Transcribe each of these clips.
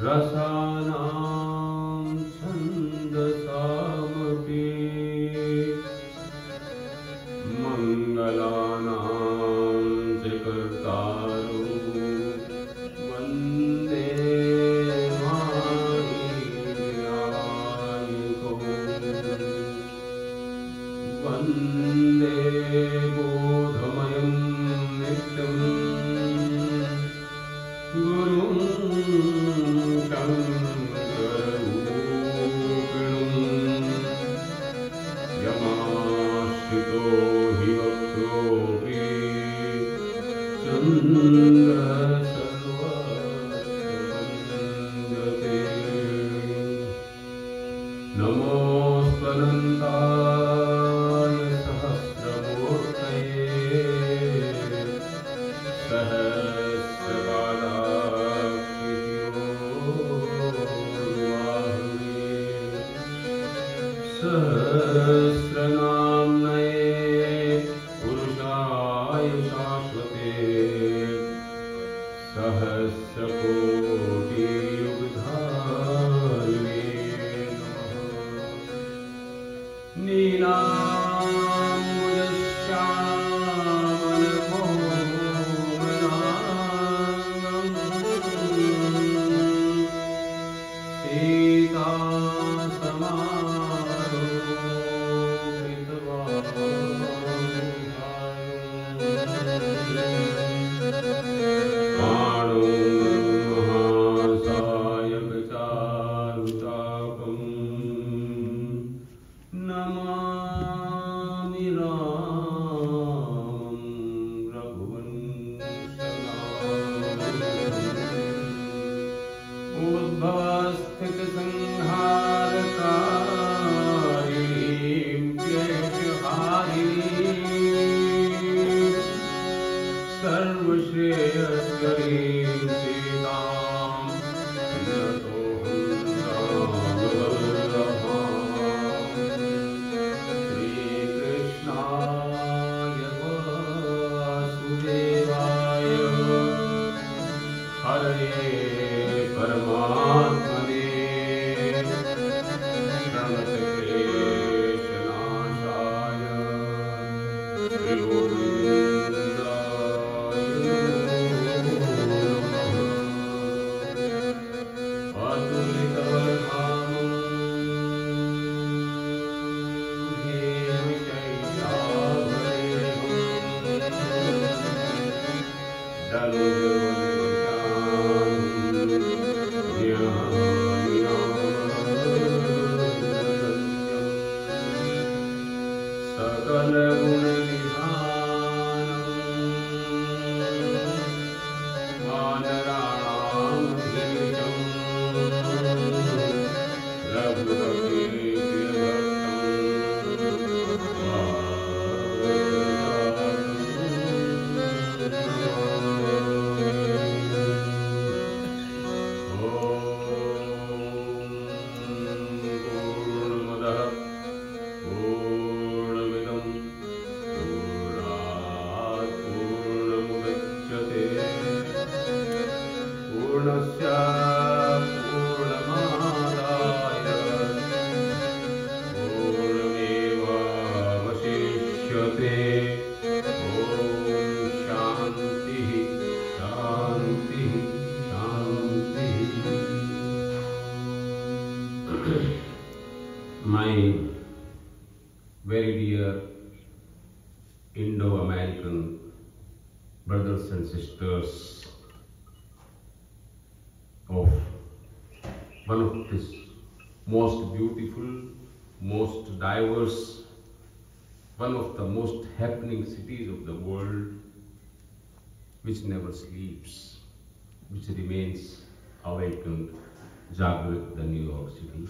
रसानां छन्दसामपि मङ्गलानां च कर्तारो वन्दे माणिग्राहिको वन्दे बोधमयं नित्यं गुरुं शङ्कररूपिणं यमाश्रितो हि वक्रोऽपि चन्द्रः सर्वत्र नमोऽस्त्वनन्ताय सहस्रमूर्तये सहस्रनाम्नये पुरुषाय शाश्वते सहस्रकोटियुगधारिणे नमामि रामं रघुवंशनाथम् उद्भवस्थितसंहारकारिणीं क्लेशहारिणीं सर्वश्रेयस्करीं सीतां नतोऽहं रामवल्लभाम् श्रीकृष्णाय वासुदेवाय हरये परमात्मने प्रणतक्लेशनाशाय गोविन्दाय नमः। अतुलितबलधामं हेमि शैलाभरेहं My very dear Indo-American brothers and sisters of one of this most beautiful, most diverse, one of the most happening cities of the world, which never sleeps, which remains awakened, Jagrat, the New York City.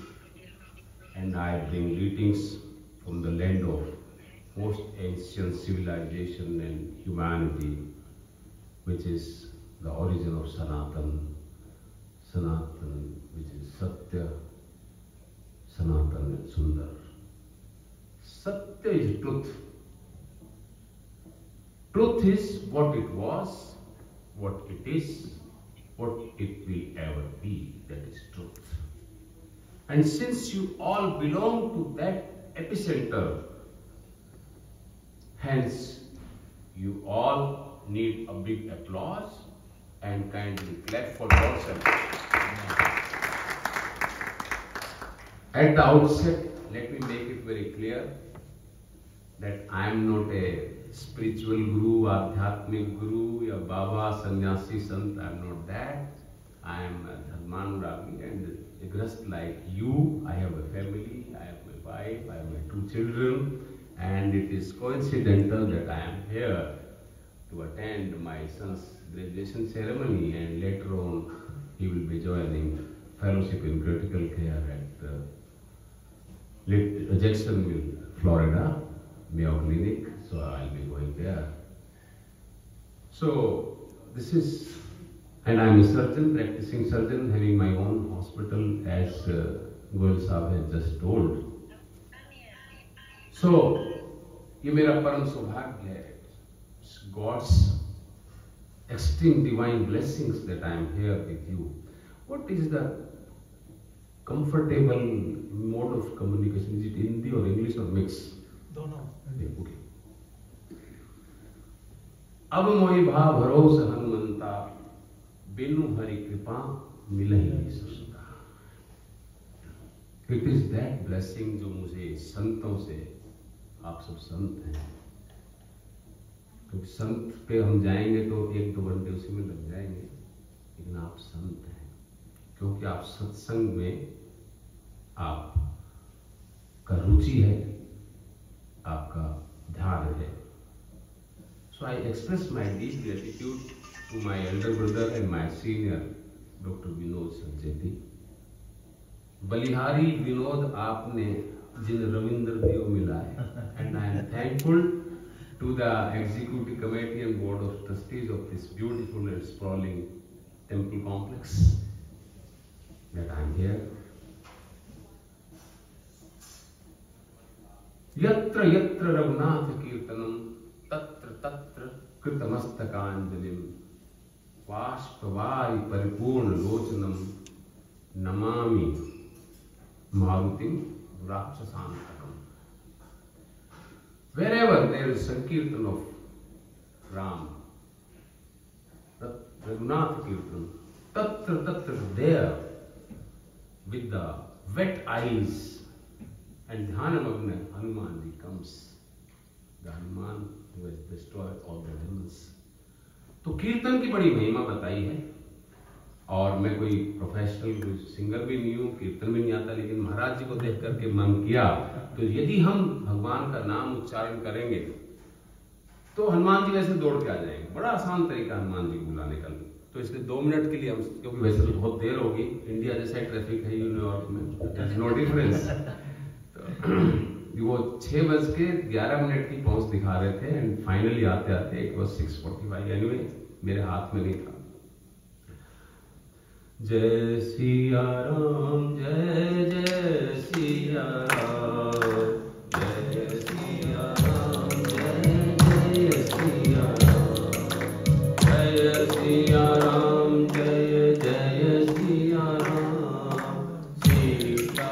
And I bring greetings from the land of most ancient civilization and humanity, which is the origin of Sanatan, which is Satya, Sanatan and Sundar. Satya is truth. Truth is what it was, what it is, what it will ever be. That is And since you all belong to that epicenter, hence you all need a big applause and kindly clap for yourself. At the outset, let me make it very clear that I am not a spiritual guru, adhyatmic guru, ya Baba, sannyasi, sant. I am not that. I am a dharmanuragi and a grist like you. I have a family, I have my wife, I have my 2 children, and it is coincidental that I am here to attend my son's graduation ceremony, and later on he will be joining fellowship in critical care at Jacksonville, Florida, Mayo Clinic, so I'll be going there. So this is, and I'm a surgeon, practicing surgeon, having my own hospital, as Goel Saab has just told. So ये मेरा परम सौभाग्य है. God's extreme divine blessings that I am here with you. What is the comfortable mode of communication? Is it Hindi or English or mix? दोनों. Okay. अब मोहि भा भरोस हनुमंता, बिनु हरि कृपा मिलहि सुसुता. It is that blessing जो मुझे संतों से, आप सब संत हैं, क्योंकि संत पे हम जाएंगे तो 1-2 घंटे उसी में लग जाएंगे, लेकिन आप संत हैं क्योंकि आप सत्संग में आपका रुचि है, आपका ध्यान है. So I express my deep gratitude to my elder brother and my senior, Dr. Vinod Sanjeti. बलिहारी विनोद आपने जिन रविंद्र देव मिलाए, and I am thankful to the executive committee and board of trustees of this beautiful and sprawling temple complex that I am here. यत्र यत्र रघुनाथ कीर्तनम तत्र तत्र कृतमस्तकांजलिम बाष्पवारि परिपूर्ण लोचनम Namami मारुतिम राक्षसांतकम. Wherever there is Sankirtan of Ram, Raghunath Kirtan, tatra tatra there with the wet eyes and Dhyanamagna Hanumanji comes, the Hanuman who has destroyed all the demons. तो कीर्तन की बड़ी महिमा बताई है, और मैं कोई प्रोफेशनल सिंगर भी नहीं हूँ, कीर्तन भी नहीं आता, लेकिन महाराज जी को देख करके मन किया, तो यदि हम भगवान का नाम उच्चारण करेंगे तो हनुमान जी वैसे दौड़ के आ जाएंगे. बड़ा आसान तरीका हनुमान जी को बुलाने का. तो इसलिए 2 मिनट के लिए हम, क्योंकि वैसे तो बहुत देर होगी, इंडिया जैसा ट्रैफिक है न्यूयॉर्क में, नो डिफरेंस. तो वो 6:11 की पहुंच दिखा रहे थे, एंड फाइनली आते आते इट वाज 6:45. एनीवे मेरे हाथ में नहीं था. जय सिया राम, जय जय सिया राम, जय सिया राम, जय जय सिया राम, जय सिया राम, जय जय सिया राम, सीता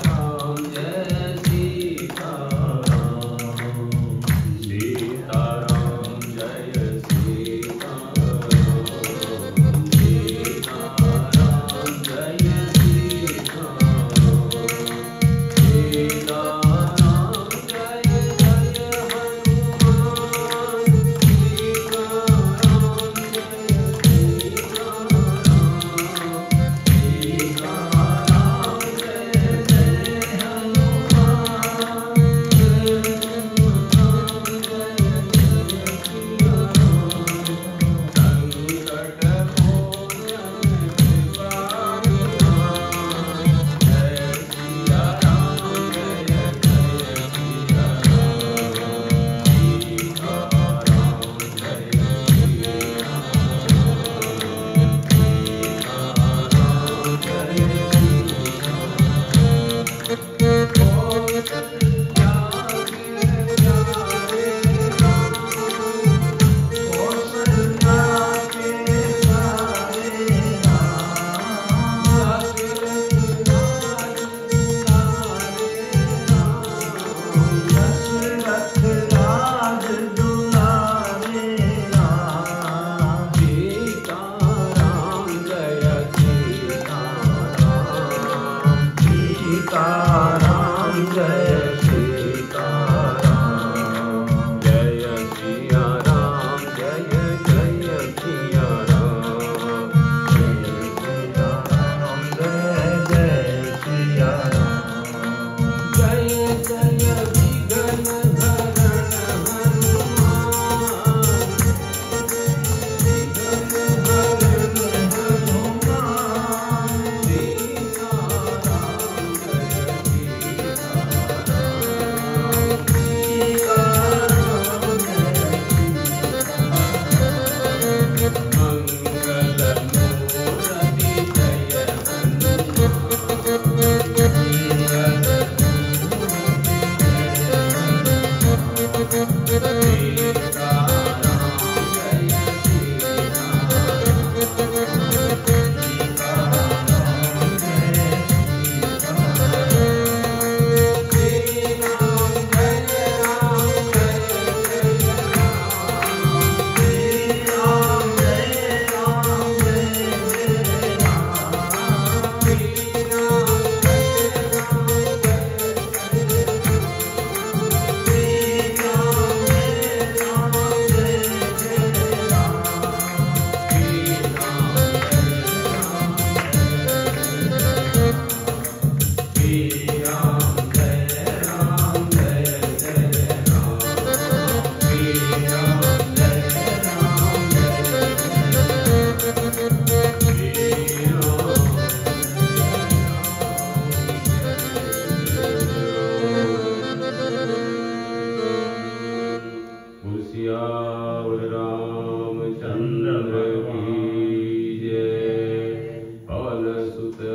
राम, जय सीता राम, सीता राम, जय सीता राम, सीता राम, जय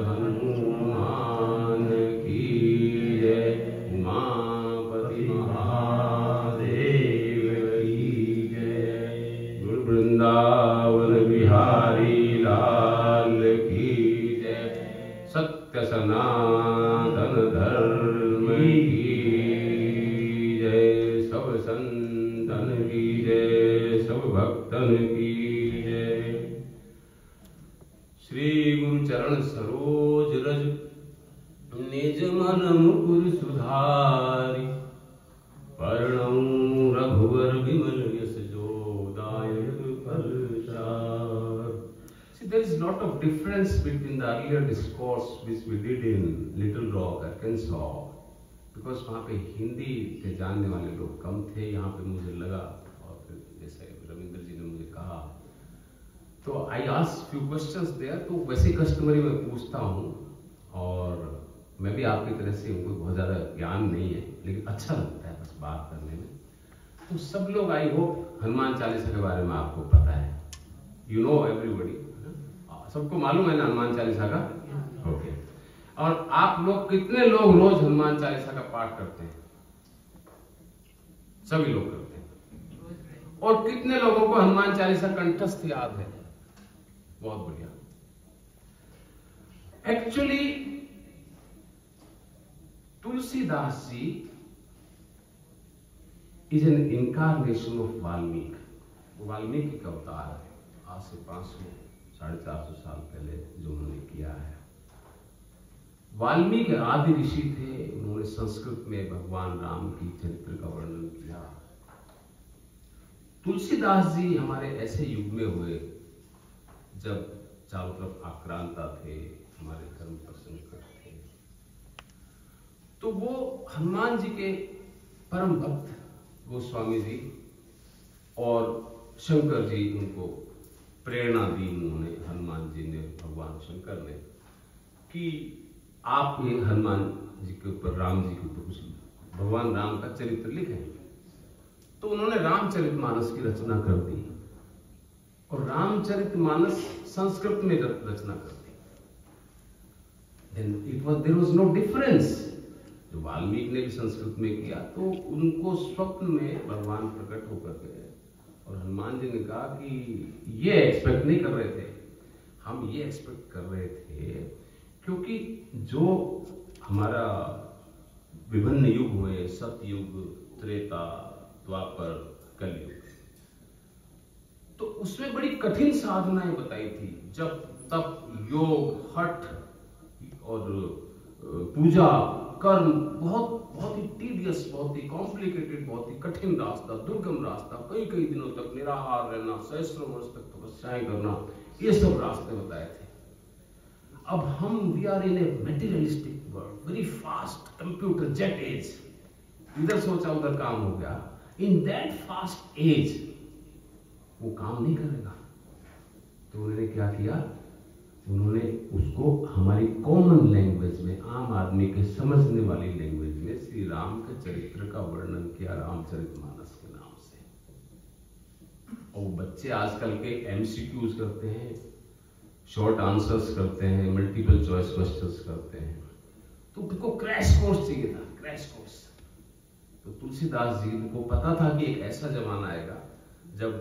हनुमान की जय, उमापति महादेव की जय, गुरु वृंदावन बिहारी लाल की जय, सत्य सनातन धर्म की जय, सब संतन की जय, सब भक्तन की जय। श्री गुरु चरण सरोज रज निज मन मुकुर सुधारि, पर्णौ रघुवर विमल यश जोदायक फलचार। See, there is lot of difference between the earlier discourse which we did in Little Rock, Arkansas, because वहाँ पे हिंदी के जानने वाले लोग कम थे। यहाँ पे मुझे लगा, और फिर जैसे रविंद्र जी ने मुझे कहा, तो I ask few questions there. तो वैसे कस्टमरी में पूछता हूँ, और मैं भी आपकी तरह से उनको बहुत ज़्यादा ज्ञान नहीं है, लेकिन अच्छा लगता है बस बात करने में। तो सब लोग, आई होप, हनुमान चालीसा के बारे में आपको पता है। यू नो एवरीबडी, सबको मालूम है ना हनुमान चालीसा का? ओके। और आप लोग कितने लोग रोज हनुमान चालीसा का पाठ करते हैं? सभी लोग करते हैं। और कितने लोगों को हनुमान चालीसा कंठस्थ याद है? बहुत बढ़िया। Actually Tulsidas ji is an incarnation of Valmiki. Valmiki का अवतार है। आज से 500-450 साल पहले जो उन्होंने किया है। वाल्मीकि आदि ऋषि थे। उन्होंने संस्कृत में भगवान राम की चरित्र का वर्णन किया। तुलसीदास जी हमारे ऐसे युग में हुए जब चारों तरफ आक्रांता थे, हमारे धर्म पर संकट थे। तो वो हनुमान जी के परम भक्त गोस्वामी जी और शंकर जी उनको प्रेरणा दी। उन्होंने, हनुमान जी ने, भगवान शंकर ने, कि आप ये हनुमान जी के ऊपर, राम जी के ऊपर कुछ भगवान राम का चरित्र लिखें। तो उन्होंने रामचरितमानस की रचना कर दी, और रामचरितमानस संस्कृत में रचना कर दी। There was no difference. जो वाल्मीकि ने भी संस्कृत में किया, तो उनको स्वप्न में भगवान प्रकट होकर गए, और हनुमान जी ने कहा कि ये एक्सपेक्ट नहीं कर रहे थे, हम ये एक्सपेक्ट कर रहे थे, क्योंकि जो हमारा विभिन्न युग हुए, सतयुग, त्रेता, द्वापर, कलयुग, तो उसमें बड़ी कठिन साधनाएं बताई थी। जब तप, योग, हठ और पूजा, कर्म, बहुत ही टीडियस, बहुत ही कॉम्प्लिकेटेड, बहुत ही कठिन रास्ता, दुर्गम रास्ता, कई दिनों तक निराहार रहना, सहस्रों वर्ष तक तपस्याएं करना, ये सब रास्ते बताए थे। अब हम we are in a materialistic world, very fast computer jet age, इधर सोचा उधर काम हो गया। इन दैट फास्ट एज वो काम नहीं करेगा। तो उन्होंने क्या किया? उन्होंने उसको हमारी कॉमन लैंग्वेज में, आम आदमी के समझने वाली लैंग्वेज में श्री राम के चरित्र का वर्णन किया, रामचरितमानस के नाम से। और बच्चे आजकल के एमसीक्यूज करते हैं, शॉर्ट आंसर्स करते हैं, मल्टीपल चॉइस क्वेश्चंस करते हैं। तो उनको क्रैश कोर्स चाहिए था, क्रैश कोर्स। तो तुलसीदास जी को पता था कि एक ऐसा जमाना आएगा जब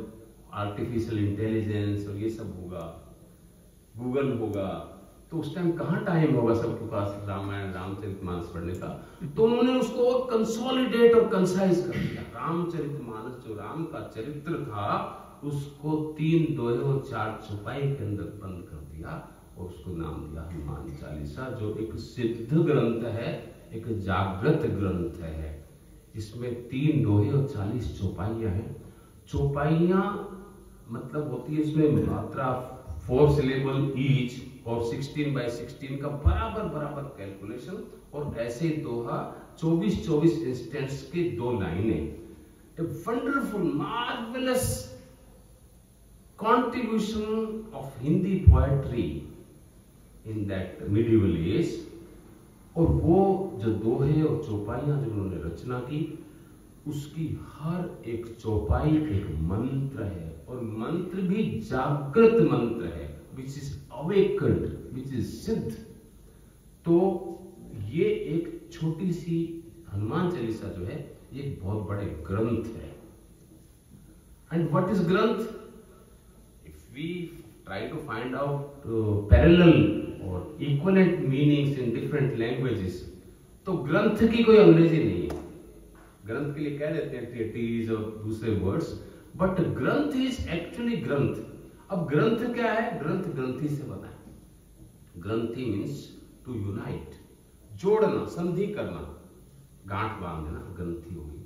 आर्टिफिशियल इंटेलिजेंस और ये सब होगा, गूगल होगा, तो उस टाइम कहाँ टाइम होगा सबके पास रामायण, रामचरितमानस पढ़ने का। तो उन्होंने उसको कंसोलिडेट और कंसाइज कर दिया। रामचरितमानस, जो राम का चरित्र था, उसको 3 दोहे और 4 चौपाई के अंदर बंद कर दिया, और उसको नाम दिया हनुमान चालीसा, जो एक सिद्ध ग्रंथ है, एक जागृत ग्रंथ है। इसमें 3 दोहे और 40 चौपाइयां हैं। चौपाइयां मतलब होती है, इसमें मात्रा 4 सिलेबल ईच, और 16x16 का बराबर कैलकुलेशन, और ऐसे दोहा 24 इंस्टेंट्स के 2 लाइनें। A wonderful, marvellous contribution of Hindi poetry in that medieval age। और वो जो दोहे और चौपाइयां जो उन्होंने रचना की, उसकी हर एक चौपाई एक मंत्र है, और मंत्र भी जागृत मंत्र है, which is awakened, which is सिद्ध, तो ये एक छोटी सी हनुमान चालीसा जो है ये एक बहुत बड़े ग्रंथ है। And what is granth? If we try to find out parallel और equivalent meanings in different languages, तो ग्रंथ की कोई अंग्रेजी नहीं है। ग्रंथ के लिए कह देते हैं ट्रीटीज और दूसरे वर्ड्स, बट ग्रंथ इज एक्चुअली ग्रंथ। अब ग्रंथ क्या है? ग्रंथ ग्रंथि से बना है। ग्रंथि मीन्स टू यूनाइट, जोड़ना, संधि करना, गांठ बांधना, ग्रंथि होगी।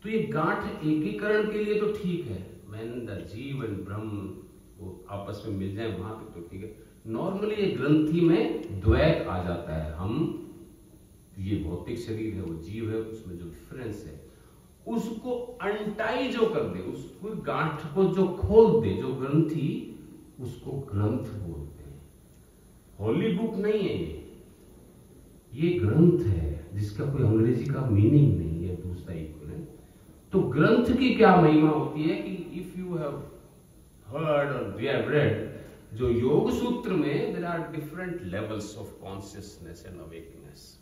तो ये गांठ एकीकरण के लिए तो ठीक है, मैन द जीव एंड ब्रह्म वो आपस में मिल जाए वहां तक तो ठीक है। नॉर्मली ये ग्रंथि में द्वैत आ जाता है। हम ये भौतिक शरीर है, वो जीव है, उसमें जो डिफरेंस है उसको अनटाई जो कर दे, उसको गांठ को जो खोल दे, जो ग्रंथि, उसको ग्रंथ बोलते हैं। होली बुक नहीं है ये ग्रंथ है जिसका कोई अंग्रेजी का मीनिंग नहीं है दूसरा इक्विवेलेंट। तो ग्रंथ की क्या महिमा होती है कि इफ यू हैव हर्ड और यू हैव रेड, जो योग सूत्र में there are different levels of consciousness and awakeness.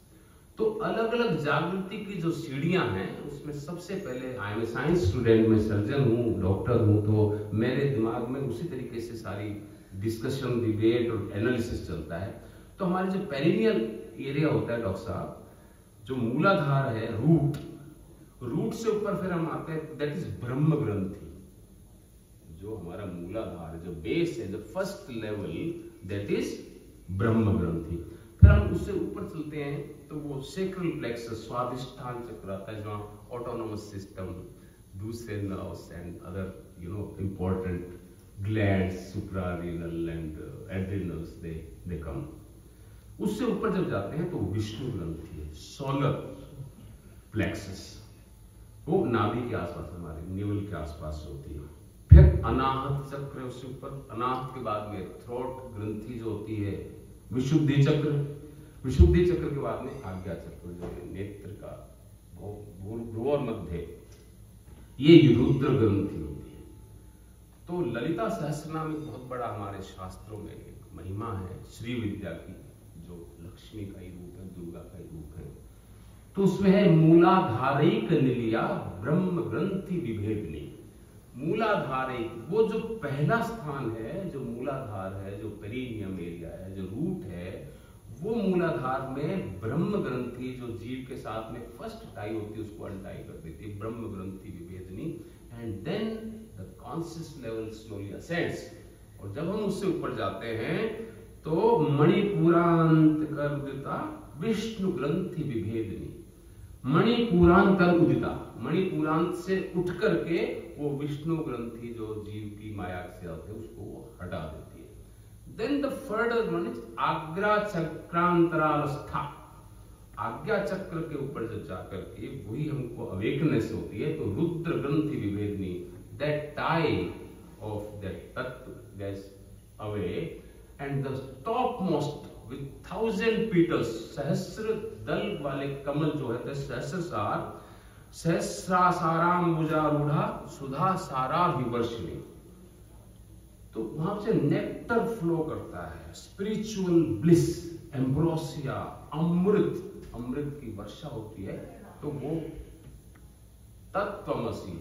तो अलग अलग जागृति की जो सीढ़ियां हैं उसमें सबसे पहले, I am a science student, मैं सर्जन हूँ, डॉक्टर हूँ, तो मेरे दिमाग में उसी तरीके से सारी डिस्कशन, डिबेट और एनालिसिस चलता है। तो हमारे जो पेरिनियल एरिया होता है डॉक्टर साहब, जो मूलाधार है, रूट से ऊपर फिर हम आते हैं, दैट इज ब्रह्म ग्रंथि। जो हमारा मूलाधार, जो बेस है, जो फर्स्ट लेवल, दैट इज ब्रह्म ग्रंथि। फिर हम उससे ऊपर चलते हैं तो वो सेक्रल प्लेक्सस, स्वादिष्ठान चक्र आता है, जहाँ ऑटोनोमस सिस्टम, दूसरे nerves and other important glands, suprarenal and adrenals, they come. उससे ऊपर जब जाते हैं तो विष्णु ग्रंथि है, सोलर प्लेक्सस, वो नाभि के आसपास, हमारे नेवल के आसपास होती है। फिर अनाहत चक्र है उससे ऊपर। अनाहत के बाद में थ्रोट ग्रंथि जो होती है, विशुद्धि चक्र। विशुद्धि चक्र के बाद में आज्ञा चक्र, जो नेत्र का भ्रू मध्य, ये रुद्र ग्रंथि होती है। तो ललिता सहस्त्रनाम एक बहुत बड़ा हमारे शास्त्रों में एक महिमा है श्री विद्या की, जो लक्ष्मी का ही रूप है, दुर्गा का ही रूप है। तो उसमें है मूलाधारिक निलिया ब्रह्म ग्रंथि विभेदनी। मूलाधारिक, वो जो पहला स्थान है, जो मूलाधार है, जो पेरिनियम एरिया है, जो रूट है, वो मूलाधार में ब्रह्म ग्रंथि, जो जीव के साथ में फर्स्ट टाई होती है, उसको अनटाई कर देती है, ब्रह्म ग्रंथि विभेदनी। And then the conscious level slowly ascends. और जब हम उससे ऊपर जाते हैं तो मणिपुरांत कर उदिता विष्णु ग्रंथि विभेदनी। मणिपुरांत कर उदिता, मणिपुरांत से उठ करके वो विष्णु ग्रंथि जो जीव की माया से होते है उसको वो हटा देती है। Then the further one is ajna चक्रांतरावस्था। आज्ञा चक्र के ऊपर जब जाकर के वही हमको अवेकनेस होती है, तो रुद्र ग्रंथि विभेदनी, दैट टाई ऑफ दैट तत्व gas away, and the top most with 1000 petals, सहस्र दल वाले कमल जो है, सहस्रसार, सहस्रासाराम्बुजारूढ़ा सुधा सारा विवर्षिणी। तो वहां से नेक्टर फ्लो करता है, स्पिरिचुअल ब्लिस, एम्ब्रोसिया, अमृत, अमृत की वर्षा होती है। तो वो तत्त्वमसि,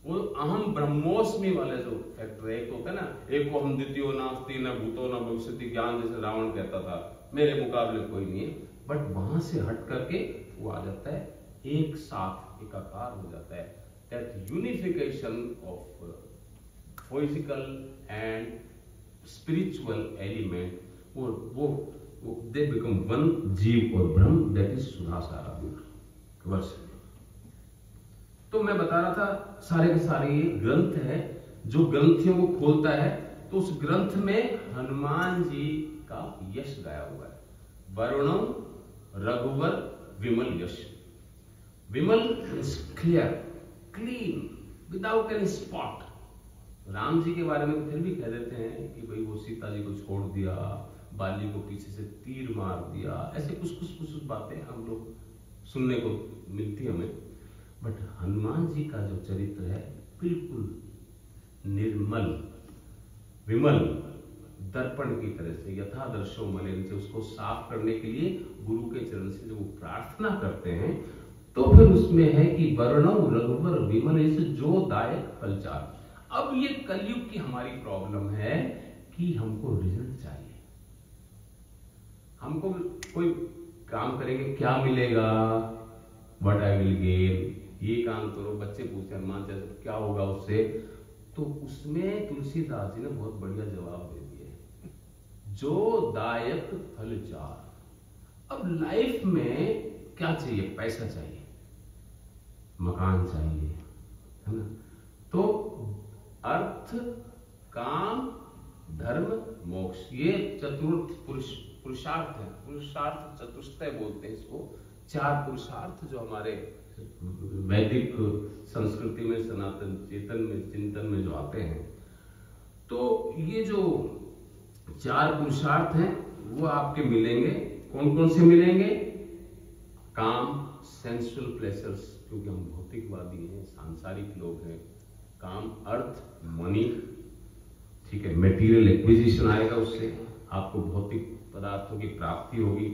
वो अहम ब्रह्मोस्मि वाले जो फैक्टर है, एक होता है ना, एको हम द्वितीयो नास्ति न भूतो न भविष्यति ज्ञान, जैसे रावण कहता था मेरे मुकाबले कोई नहीं है, बट वहां से हट करके वो आ जाता है, एक साथ एकाकार हो जाता है। That unification of physical and spiritual element, वो दे बिकम वन, जीव और ब्रह्म, दैट इज सुधा सारा वर्ष। तो मैं बता रहा था सारे के सारे ये ग्रंथ है जो ग्रंथियों को खोलता है। तो उस ग्रंथ में हनुमान जी का यश गाया हुआ है, वरुणम रघुवर विमल यश। Vimal is clear, clean, without any spot. Ram ji के बारे में फिर भी कह देते हैं कि भाई वो सीता जी को छोड़ दिया, बाली को पीछे से तीर मार दिया, ऐसे कुछ बातें हम लोग सुनने को मिलती हमें। बट हनुमान जी का जो चरित्र है बिल्कुल निर्मल, विमल, दर्पण की तरह से यथा दर्शो मलिन से उसको साफ करने के लिए गुरु के चरण से जब वो प्रार्थना करते हैं तो फिर उसमें है कि वर्णव रघुवर विमल इस जो दायक फलचार। अब ये कलयुग की हमारी प्रॉब्लम है कि हमको रिजल्ट चाहिए। हमको कोई काम करेंगे क्या मिलेगा, व्हाट आई विल गेन, ये काम करो, बच्चे पूछते हनुमान चालीसा क्या होगा उससे, तो उसमें तुलसीदास जी ने बहुत बढ़िया जवाब दे दिया है, जो दायक फलचार। अब लाइफ में क्या चाहिए, पैसा चाहिए, मकान चाहिए, है ना, तो अर्थ काम धर्म मोक्ष ये चतुर्थ पुरुषार्थ है। पुरुषार्थ चतुष्टय बोलते हैं इसको, चार पुरुषार्थ जो हमारे वैदिक संस्कृति में सनातन चेतन में चिंतन में जो आते हैं। तो ये जो चार पुरुषार्थ हैं वो आपके मिलेंगे। कौन कौन से मिलेंगे, काम सेंसुअल प्लेजर्स, क्योंकि हम भौतिकवादी हैं, सांसारिक लोग हैं, काम अर्थ मनी, ठीक है, मटेरियल एक्विजिशन आएगा, उससे आपको भौतिक पदार्थों की प्राप्ति होगी।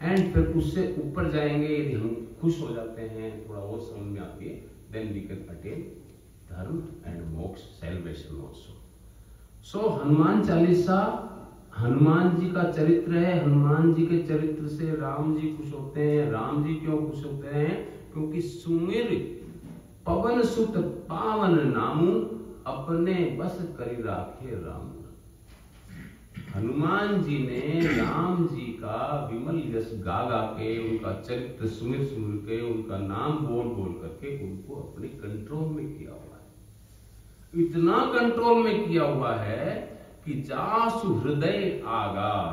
एंड फिर उससे ऊपर जाएंगे, यदि हम खुश हो जाते हैं, थोड़ा और समझ में आती है, देन वी कैन अटेन धर्म एंड मोक्ष, सैल्वेशन आल्सो। सो हनुमान चालीसा हनुमान जी का चरित्र है। हनुमान जी के चरित्र से राम जी खुश होते हैं। राम जी क्यों खुश होते हैं, क्योंकि सुमिर पवन सुत पावन नामू अपने बस करी राखे राम। हनुमान जी ने राम जी का विमल यश गा गा के, उनका चरित्र सुमिर सुमिर के, उनका नाम बोल बोल करके उनको अपने कंट्रोल में किया हुआ है। इतना कंट्रोल में किया हुआ है कि जासु हृदय आगार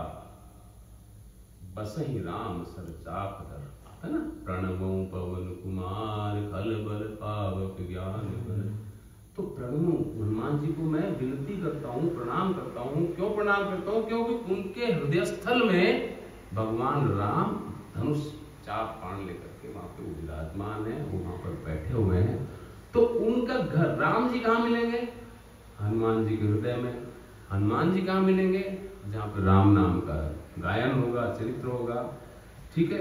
बसहि राम सर चाप धर, है ना, प्रणवो पवन कुमार खल बल पावक ज्ञान बल। तो प्रणवो हनुमान जी को मैं विनती करता हूँ, प्रणाम करता हूँ। क्यों प्रणाम करता हूँ, क्योंकि उनके हृदय स्थल में भगवान राम धनुष चाप बाण लेकर के वहां पे विराजमान है, वो वहां पर बैठे हुए हैं। तो उनका घर, राम जी कहाँ मिलेंगे, हनुमान जी के हृदय में। हनुमान जी कहाँ मिलेंगे, जहाँ पर राम नाम का गायन होगा, चरित्र होगा, ठीक है।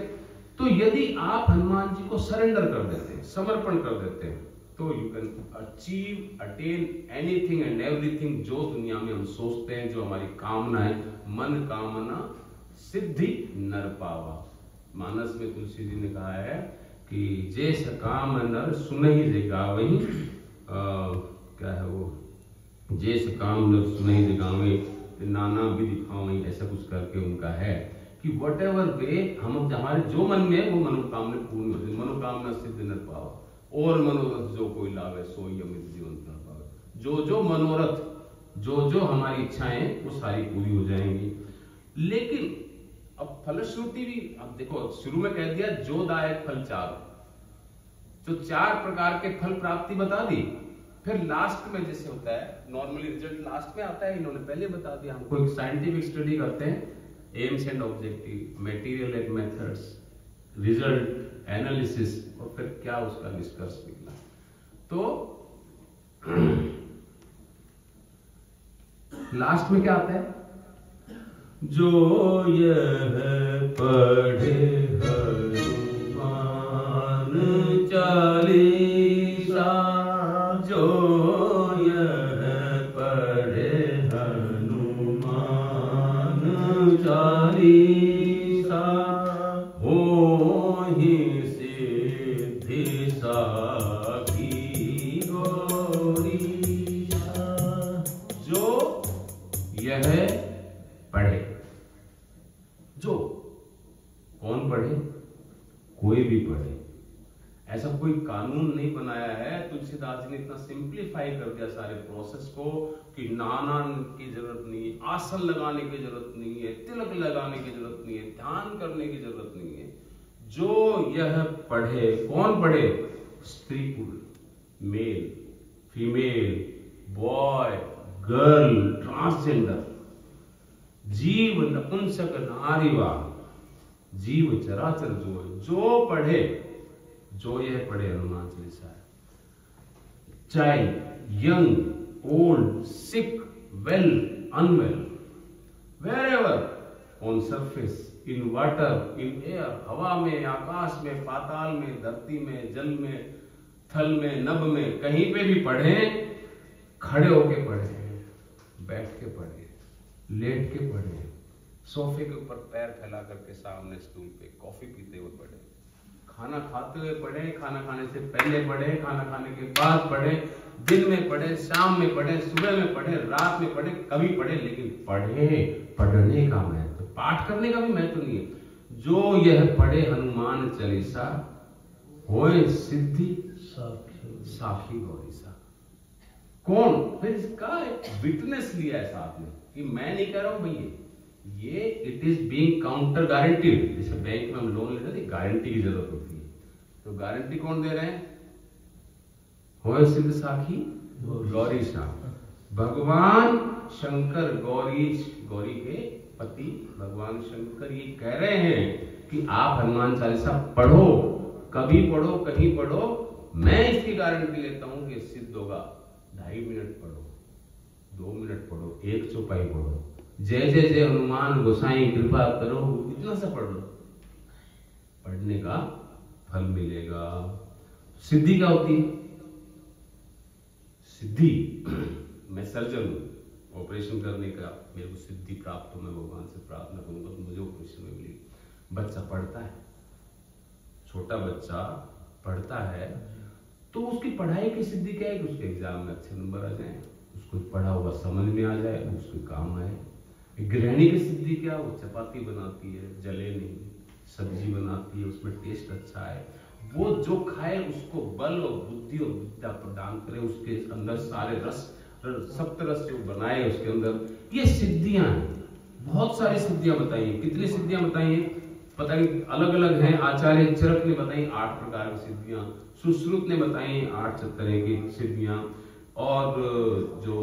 तो यदि आप हनुमान जी को सरेंडर कर देते हैं, समर्पण कर देते हैं, तो you can achieve attain anything and everything जो दुनिया में हम सोचते हैं, जो हमारी कामना है। मन कामना सिद्धि नर पावा। मानस में तुलसी जी ने कहा है कि जैस काम नर सुनहि जे गावहि, क्या है वो, जैस काम नर सुनहि जे गावहि नाना विधि खावहि, ऐसा कुछ करके उनका है कि वट एवर वे हम हमारे जो मन में वो मनोकामना पूर्ण होती, मनोकामना सिद्ध नर पावा। और मनोरथ जो कोई लावे सोई अमित जीवन कर पावे। जो जो मनोरथ, जो जो हमारी इच्छाएं वो सारी पूरी हो जाएंगी। लेकिन अब फलश्रुति भी, अब देखो शुरू में कह दिया जो दायक फल चार, तो चार प्रकार के फल प्राप्ति बता दी। फिर लास्ट में जैसे होता है, नॉर्मली रिजल्ट लास्ट में आता है, इन्होंने पहले बता दिया। हमको एक साइंटिफिक स्टडी करते हैं, AIIMS and objective, material and methods, result, analysis, और फिर क्या उसका निष्कर्ष निकला। तो लास्ट में क्या आता है, जो यह पढ़े हनुमान चालीसा, जो यह पढ़े हनुमान चालीसा, होहि सिद्धि साखी गौरीसा। जो यह पढ़े, जो कौन पढ़े, कोई भी पढ़े, ऐसा कोई कानून नहीं बनाया है। तुलसीदास जी ने इतना सिंप्लीफाई कर दिया सारे प्रोसेस को कि नहाना की जरूरत नहीं है, आसन लगाने की जरूरत नहीं है, तिलक लगाने की जरूरत नहीं है, ध्यान करने की जरूरत नहीं है। जो यह पढ़े, कौन पढ़े, स्त्री पुरुष, male female, boy girl, transgender, जीव नपुंसक नारीवा, जीव चराचर जो पढ़े, जो यह पढ़े Hanuman Chalisa, child, young, old, sick, well, unwell, wherever, on surface, in water, in air, हवा में, आकाश में, पाताल में, धरती में, जल में, थल में, नभ में, कहीं पे भी पढ़ें, खड़े होके पढ़ें, बैठ के पढ़ें, लेट के पढ़ें, सोफे के ऊपर पैर फैला करके सामने स्टूल पे कॉफी पीते हुए पढ़ें, खाना खाते हुए पढ़ें, खाना खाने से पहले पढ़ें, खाना खाने के बाद पढ़ें, दिन में पढ़ें, शाम में पढ़ें, सुबह में पढ़ें, रात में पढ़ें, कभी पढ़ें, लेकिन पढ़ें। पढ़ने का महत्व, पाठ करने का भी महत्व नहीं है। जो यह पढ़े हनुमान चालीसा होए सिद्धि साखी गौरीसा। कौन? फिर इसका विटनेस लिया है साथ में कि मैं नहीं कह रहा हूं भैया, ये it is being counter guaranteed. जैसे बैंक में हम लोन लेते हैं, गारंटी की जरूरत होती है, तो गारंटी कौन दे रहे हैं? होए सिद्ध साखी गौरीशा। भगवान शंकर, गौरी के पति भगवान शंकर ये कह रहे हैं कि आप हनुमान चालीसा पढ़ो, कभी पढ़ो, कहीं पढ़ो, मैं इसकी गारंटी लेता हूं कि सिद्ध होगा। 2.5 मिनट पढ़ो, 2 मिनट पढ़ो, 1 चौपाई पढ़ो, जय जय जय हनुमान गोसाई कृपा करो, इतना सा पढ़ लो, पढ़ने का फल मिलेगा। सिद्धि क्या होती है? सिद्धि मैं सर्जन हूं, ऑपरेशन करने का मेरे को सिद्धि प्राप्त हो, मैं भगवान से प्रार्थना करूंगा तो मुझे ऑपरेशन में मिली। बच्चा पढ़ता है, छोटा बच्चा पढ़ता है, तो उसकी पढ़ाई की सिद्धि क्या है कि उसके एग्जाम में अच्छे नंबर आ जाए, उसको पढ़ा हुआ समझ में आ जाए, उसके काम आए। गृहिणी की सिद्धि क्या? वो चपाती बनाती है, जले नहीं, सब्जी बनाती है, उसमें टेस्ट अच्छा है, वो जो खाए उसको बल और बुद्धि और विद्या प्रदान करे, उसके अंदर सारे रस, सप्त रस जो बनाए उसके अंदर, ये सिद्धियां हैं। बहुत सारी सिद्धियां बताई हैं। कितनी सिद्धियां बताई हैं पता नहीं, अलग अलग हैं। आचार्य चरक ने बताई 8 प्रकार की सिद्धियां, सुश्रुत ने बताई 8 तरह की सिद्धियां, और जो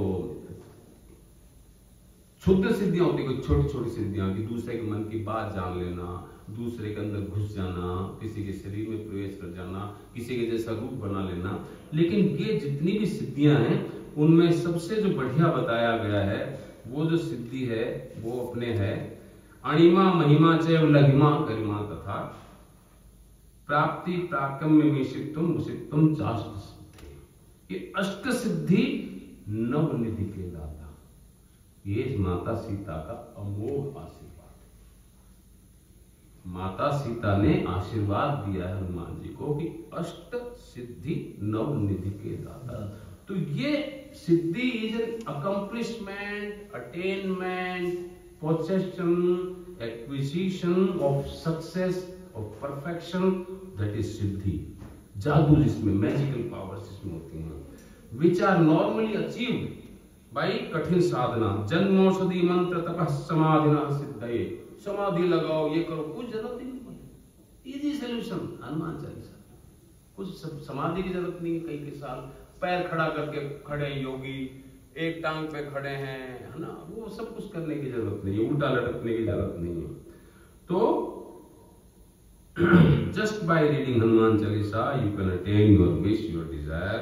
क्षुद्र सिद्धियां होती है, छोटी छोटी सिद्धियां कि दूसरे के मन की बात जान लेना, दूसरे के अंदर घुस जाना, किसी के शरीर में प्रवेश कर जाना, किसी के जैसा रूप बना लेना। लेकिन ये जितनी भी सिद्धियां हैं उनमें सबसे जो बढ़िया बताया गया है वो जो सिद्धि है वो अपने है अणिमा महिमा चैव लघिमा गरिमा तथा प्राप्ति प्राकम्य विषित्वम मुसित्वम चाष्ट सिद्धि। ये अष्ट सिद्धि नवनिधि के दाता, ये माता सीता का अमोघ आशीर्वाद। माता सीता ने आशीर्वाद दिया है हनुमान जी को कि अष्ट सिद्धि नवनिधि के दाता। तो ये siddhi is an accomplishment, attainment, possession, acquisition of success, of perfection, that is siddhi. जादू जिसमें, मैजिकल पावर्स जिसमें होती हैं, विच आर नॉर्मली अचीव्ड भाई कठिन साधना। जन्मौषधि मंत्र तपः समाधिना सिद्धये। समाधि लगाओ, ये करो, कुछ जरूरत ही नहीं पड़ती, इजी सॉल्यूशन हनुमान चालीसा। कुछ समाधि की जरूरत नहीं है। कई के साल पैर खड़ा करके खड़े योगी, एक टांग पे खड़े हैं, है ना, वो सब कुछ करने की जरूरत नहीं है, उल्टा लटकने की जरूरत नहीं है। तो just by reading Hanuman Chalisa you can attain your wish, your desire.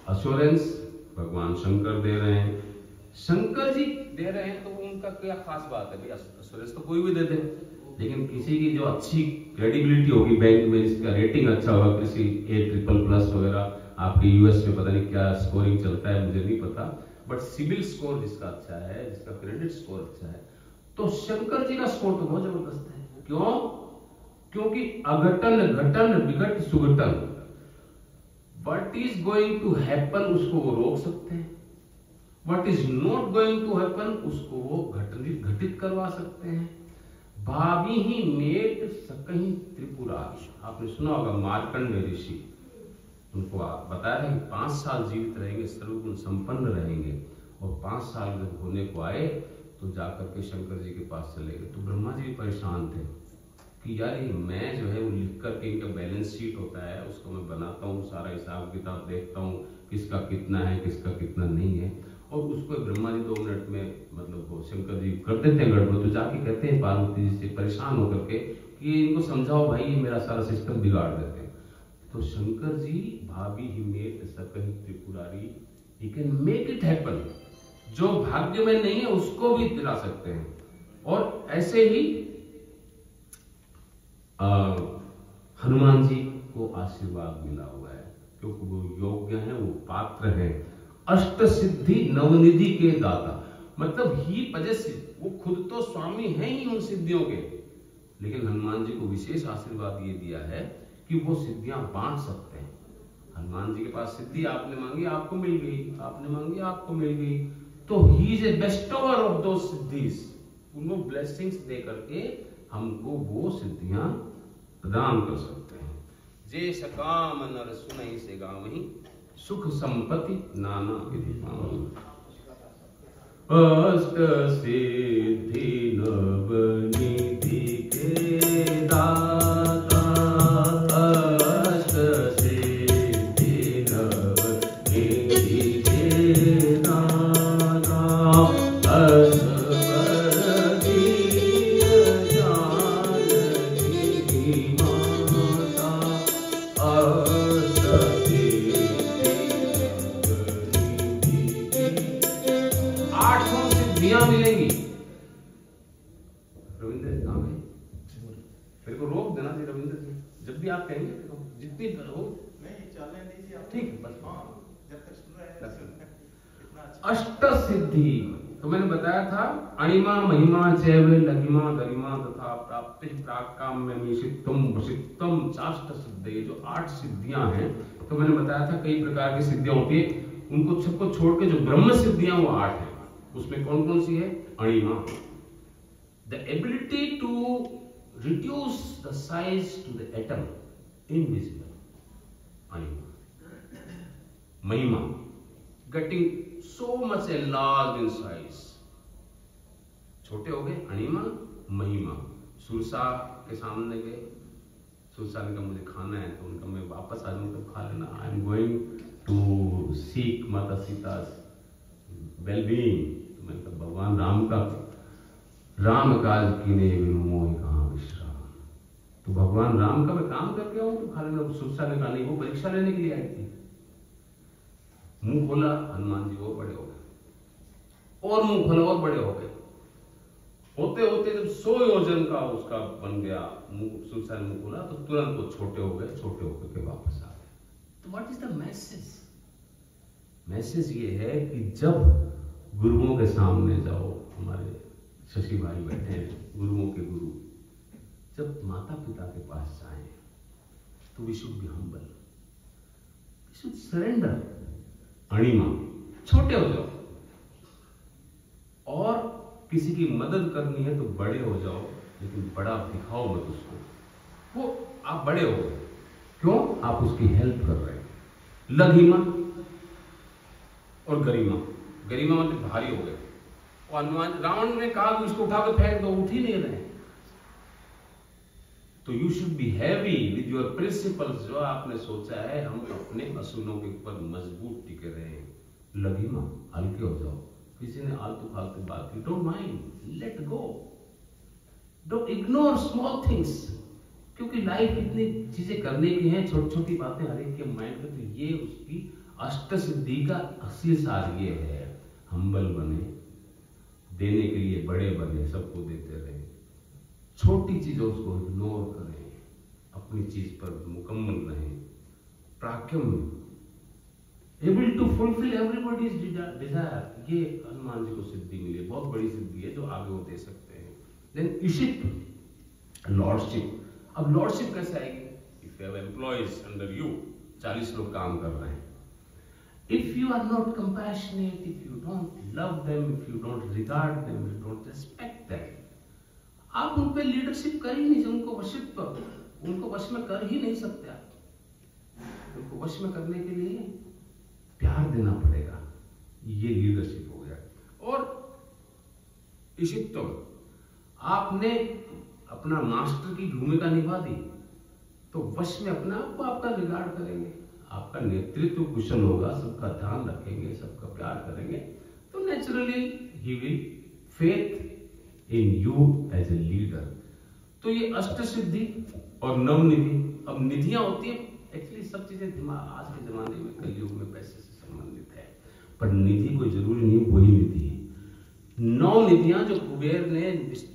Assurance भगवान शंकर दे रहे हैं, शंकर जी दे रहे हैं, तो उनका क्या खास बात है भाई? अश्योरेंस तो कोई भी दे दे, लेकिन किसी की जो अच्छी क्रेडिबिलिटी होगी बैंक में, जिसका रेटिंग अच्छा होगा, किसी A++ वगैरह, आपके यूएस में पता नहीं क्या स्कोरिंग चलता है मुझे नहीं पता, बट सिविल स्कोर जिसका अच्छा है, जिसका क्रेडिट स्कोर अच्छा है, तो शंकर जी का स्कोर तो बहुत जबरदस्त है। क्यों? क्योंकि अघटन घटन विघट सुघटन, What is going to happen उसको वो रोक सकते हैं, What is not going to happen उसको वो घटित करवा सकते हैं। भावी ही मेट सकहीं त्रिपुरारी। आपने सुना होगा मार्कंड ऋषि, उनको बताया है कि 5 साल जीवित रहेंगे, सर्वगुण संपन्न रहेंगे, और 5 साल जब होने को आए तो जाकर के शंकर जी के पास चले गए। तो ब्रह्मा जी भी परेशान थे कि यार ये मैं जो है वो लिख करके, इनका बैलेंस शीट होता है उसको मैं बनाता हूँ, सारा हिसाब किताब देखता हूँ, किसका कितना है किसका कितना नहीं है, और उसको ब्रह्मा जी 2 मिनट में मतलब वो शंकर जी कर देते हैं गड़बड़। तो जाके कहते हैं पार्वती जी से परेशान होकर के कि इनको समझाओ भाई, ये मेरा सारा सिस्टम बिगाड़ देते हैं। तो शंकर जी भाभी ही मेट सकहीं Tripurari, he can make it happen. जो भाग्य में नहीं है उसको भी दिला सकते हैं। और ऐसे ही हनुमान जी को आशीर्वाद मिला हुआ है क्योंकि वो योग्य हैं, वो पात्र हैं, अष्ट सिद्धि नवनिधि के दाता। मतलब ही पजेसिव, वो खुद तो स्वामी हैं ही उन सिद्धियों के, लेकिन हनुमान जी को विशेष आशीर्वाद ये दिया है कि वो सिद्धियां बांट सकते हैं। हनुमान जी के पास सिद्धि आपने मांगी आपको मिल गई, आपने मांगी आपको मिल गई, तो ही इज ए बेस्टोवर ऑफ दो सिद्धीज। उनको ब्लेसिंग्स दे करके हमको वो सिद्धियां प्रदान कर सकते हैं। जे सकाम नर सुनहि से गावहीं, सुख संपत्ति नाना विधि पावहीं। अष्ट सिद्धि नवनिधि के दाता, अष्ट सिद्धि नवनिधि के दाता, मिलेंगी। रविंद्र काम है, मेरे को रोक देना चाहिए रविंद्र जी, जब भी आप कहेंगे तो जितनी हो नहीं चलने दीजिए आप, ठीक बस। जब तक सुन रहे हैं इतना अच्छा। अष्ट सिद्धि तो मैंने बताया था, अणिमा महिमा चैव लघिमा गरिमा तथा प्राप्ति प्राकाम्यमीशितम वशितम चाष्ट सिद्धि, जो 8 सिद्धियां हैं। तो मैंने बताया था कई प्रकार की सिद्धियां होती है, उनको सबको छोड़ के जो ब्रह्म सिद्धियां वो 8 हैं। उसमें कौन कौन सी है? Anima, the ability to reduce the size to the atom, invisible, anima. Mahima, getting so much enlarged in size, छोटे हो गए अणिमा। महिमा, सुरसा के सामने गए, सुरसा ने कहा मुझे खाना है, तो उनका मैं वापस आ जाऊं तो खा लेना, I am going to seek Mata Sita wellbeing. तो मैंने कहा भगवान राम का राम काज कीने मोह कहाँ विश्राम, तो भगवान राम का मैं काम करके आऊं तो खा लेना। सुरसा ने कहा नहीं, वो परीक्षा लेने के लिए आई थी। मुंह खोला हनुमान जी, वो बड़े हो गए, और मुंह खोला और बड़े हो गए। होते होते जब 100 योजन का उसका बन गया मुंह, सुरसा ने मुंह खोला तो तुरंत वो छोटे हो गए, छोटे होकर के वापस आ गए। तो what is the message? Message ये है कि जब गुरुओं के सामने जाओ, हमारे शशि भाई बैठे हैं, गुरुओं के गुरु, जब माता पिता के पास जाएं तो we should be humble, we should surrender. अणिमा, छोटे हो जाओ, और किसी की मदद करनी है तो बड़े हो जाओ, लेकिन बड़ा दिखाओ मत उसको। वो आप बड़े हो गए, क्यों? आप उसकी हेल्प कर रहे हैं। लघिमा और गरिमा, गरिमा मतलब भारी हो गए। और हनुमान रावण ने कहा कि उसको उठा के फेंक दो, उठ ही नहीं रहे। तो you should be heavy with your principles, जो आपने सोचा है, हम अपने असूलों के ऊपर मजबूत टिके रहे। लघिमा, हल्के हो जाओ, किसी ने आलतू फालतू बात की, don't mind, let go, don't ignore small things, क्योंकि लाइफ इतनी चीजें करने की हैं, छोटी छोटी बातें हर एक के माइंड में। तो ये उसकी अष्ट सिद्धि का असली सार ये है, हम्बल बने, देने के लिए बड़े बने, सबको देते रहे, छोटी चीजों को इग्नोर करें, अपनी चीज पर मुकम्मल रहें, prakamya, able to fulfil everybody's desire. ये हनुमान जी को सिद्धि मिली, बहुत बड़ी सिद्धि है जो आगे वो दे सकते हैं। Then ishit, lordship. अब लॉर्डशिप कैसे आएगी? If you have employees under you, 40 लोग काम कर रहे हैं, if you are not compassionate, if you don't love them, if you don't regard them, you don't respect them, आप उन पे लीडरशिप कर ही नहीं सकते, उनको वश में कर ही नहीं सकते। आप उनको वश में करने के लिए प्यार देना पड़ेगा, ये लीडरशिप हो गया। और इशित्वम, आपने अपना मास्टर की भूमिका निभा दी तो वश में अपना आपको आपका रिगार्ड करेंगे, आपका नेतृत्व कुशल होगा, सबका ध्यान रखेंगे, सबका प्यार करेंगे, तो नेचुरली ही will faith in you as a leader. तो ये अष्ट सिद्धि और नवनिधि। अब निधियां होती है, एक्चुअली सब चीजें आज के जमाने में कलयुग में पैसे से संबंधित है, पर निधि कोई जरूरी नहीं वही निधि है। 9 निधियां जो कुबेर ने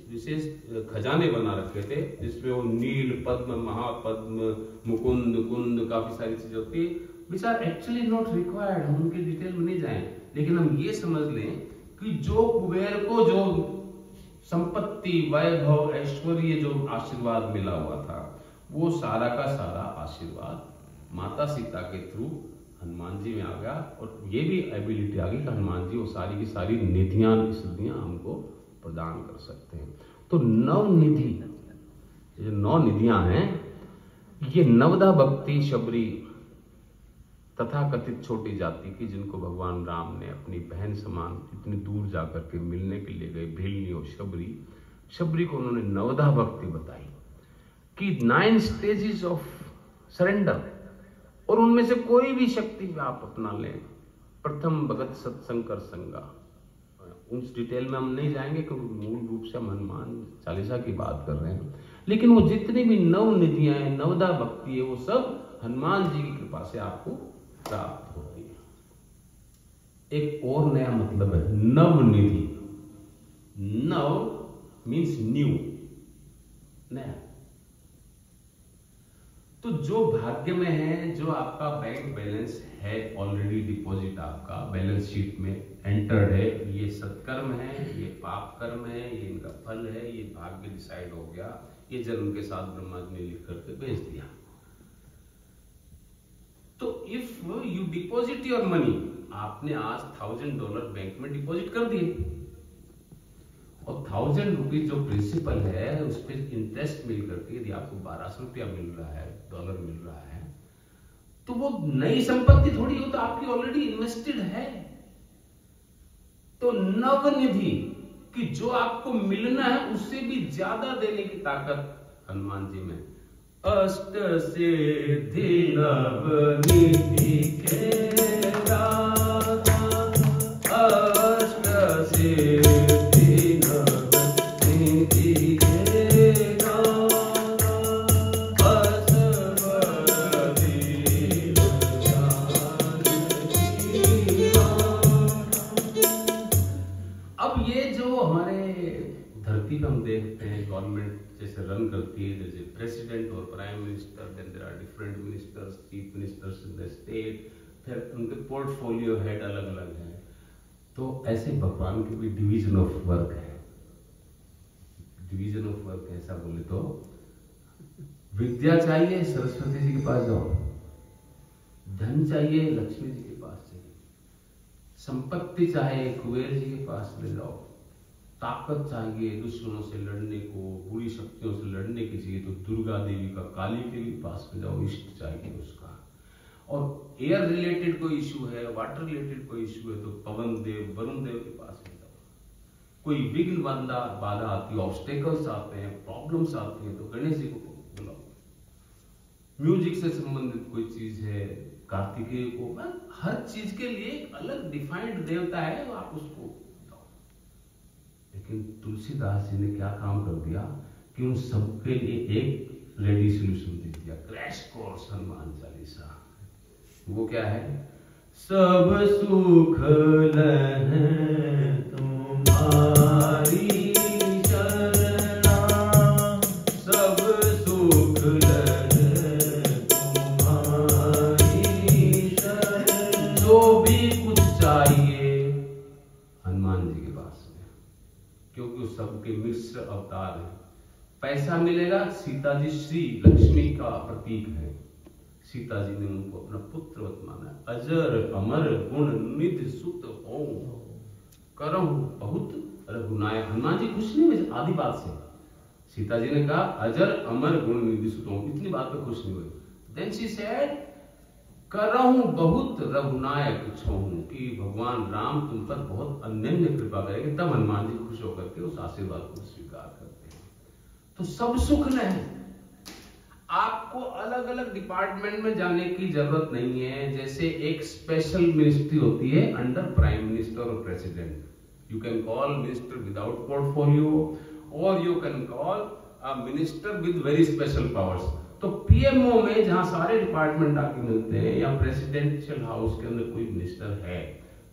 विशेष खजाने बना रखे थे, जिसमें वो नील, पद्म, महापद्म, मुकुंद, कुंद, काफी सारी चीजें होती है, which are actually not required. हम उनके डिटेल में नहीं जाएं, लेकिन हम ये समझ लें कि जो कुबेर को जो संपत्ति, वैभव, ऐश्वर्य, जो आशीर्वाद मिला हुआ था, वो सारा का सारा आशीर्वाद माता सीता के थ्रू हनुमान जी में आ गया। और ये भी एबिलिटी आ गई कि हनुमान जी वो सारी की सारी निधियां, सिद्धियां हमको प्रदान कर सकते हैं। तो नवनिधि, ये 9 निधियां हैं, ये नवदा भक्ति शबरी तथा कथित छोटी जाति की, जिनको भगवान राम ने अपनी बहन समान इतनी दूर जाकर के मिलने के लिए गए, भेलनी और शबरी को उन्होंने नवदा भक्ति बताई कि 9 स्टेजेस ऑफ सरेंडर, और उनमें से कोई भी शक्ति आप अपना लें। प्रथम भगत सत्संकर संगा, उस डिटेल में हम नहीं जाएंगे क्योंकि मूल रूप से हम हनुमान चालीसा की बात कर रहे हैं, लेकिन वो जितनी भी 9 निधियां हैं, नवदा भक्ति है, वो सब हनुमान जी की कृपा से आपको प्राप्त होती है। एक और नया मतलब है नवनिधि। नव मीन्स न्यू, नया। तो जो भाग्य में है, जो आपका बैंक बैलेंस है, ऑलरेडी डिपॉजिट आपका बैलेंस शीट में एंटर्ड है, ये सत्कर्म है, ये पाप कर्म है, ये इनका फल है, ये भाग्य डिसाइड हो गया, ये जन्म के साथ ब्रह्मा जी ने लिख करके भेज दिया। तो if you deposit your money, आपने आज $1000 बैंक में डिपॉजिट कर दिए, और 1000 रुपीज जो प्रिंसिपल है उस पर इंटरेस्ट मिल करके यदि आपको 1200 रुपया मिल रहा है, डॉलर मिल रहा है, तो वो नई संपत्ति थोड़ी हो, तो आपकी ऑलरेडी इन्वेस्टेड है। तो नवनिधि कि जो आपको मिलना है उससे भी ज्यादा देने की ताकत हनुमान जी में। अष्ट सिद्धि नवनिधि के दाता, अष्ट सिद्धि नवनिधि के दाता, असवधि जानकी माता। अब ये जो हमारे धरती पे हम देखते हैं गवर्नमेंट जैसे रन करती है, जैसे प्रेसिडेंट और prime minister, then there are different ministers, chief ministers in the state, फिर उनके पोर्टफोलियो हेड अलग अलग है। तो ऐसे भगवान के भी डिवीजन ऑफ वर्क है। डिवीजन ऑफ वर्क ऐसा बोले तो विद्या चाहिए सरस्वती जी के पास जाओ, धन चाहिए लक्ष्मी जी के पास चाहिए, संपत्ति चाहिए कुबेर जी के पास ले जाओ, ताकत चाहिए दुश्मनों से लड़ने को, बुरी शक्तियों से लड़ने की चाहिए तो दुर्गा देवी का, काली के भी पास में जाओ, इष्ट चाहिए उसका। और एयर रिलेटेड कोई इशू है, वाटर रिलेटेड कोई इशू है तो पवन देव, वरुण देव के पास में जाओ। कोई विघ्न बाधा आती है, ऑब्स्टेकल्स आते हैं, प्रॉब्लम्स आती हैं तो गणेश जी को बुलाओ। म्यूजिक से संबंधित कोई चीज है, कार्तिकेय को, हर चीज के लिए एक अलग डिफाइंड देवता है, तो आप उसको। लेकिन तुलसीदास जी ने क्या काम कर दिया कि उन सबके लिए एक रेडी सोल्यूशन दे दिया, क्रैश कोर्स हनुमान चालीसा। वो क्या है? सब सुख लहै तुम्हारी शरणा, सब सुख लहै तुम्हारी शरणा। जो भी कुछ चाहिए हनुमान जी के पास में, क्योंकि वो सबके मिश्र अवतार है। पैसा मिलेगा, सीता जी श्री लक्ष्मी का प्रतीक है, सीता जी ने उनको अपना पुत्रवत माना। अजर अमर गुण निधि सुत हो, करहु बहुत रघुनायक। हनुमान जी खुश नहीं हुए आदि बात से। सीता जी ने कहा अजर अमर गुण निधि सुत हो, इतनी बात पे खुश नहीं हुए। देन शी सेड करहु बहुत रघुनायक छहु, कि भगवान राम तुम पर बहुत अनन्य कृपा करेंगे। तब हनुमान जी खुश होकर के उस आशीर्वाद को स्वीकार करते हैं। तो सब सुख नहीं, आपको अलग अलग डिपार्टमेंट में जाने की जरूरत नहीं है। जैसे एक स्पेशल मिनिस्ट्री होती है अंडर प्राइम मिनिस्टर और president, you can call minister without portfolio और you can call a minister with very special powers. तो पीएमओ में जहां सारे डिपार्टमेंट आके मिलते हैं, या प्रेसिडेंशियल हाउस के अंदर कोई मिनिस्टर है,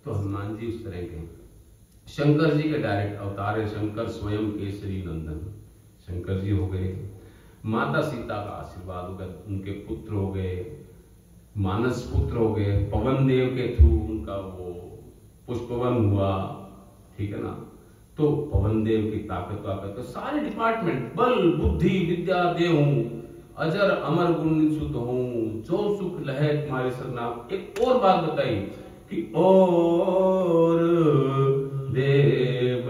तो हनुमान जी उस तरह के शंकर जी के डायरेक्ट अवतार है, शंकर स्वयं केसरी नंदन शंकर जी हो गए। माता सीता का आशीर्वाद हो गया, उनके पुत्र हो गए, मानस पुत्र हो गए, पवन देव के थ्रू उनका वो पुष्पवन हुआ, ठीक है ना। तो पवन देव की ताकत वाकत, तो सारे डिपार्टमेंट, बल बुद्धि विद्या देहूं, अजर अमर गुण सुत हूं, जो सुख लहे तुम्हारे सरना। एक और बात बताई कि और देव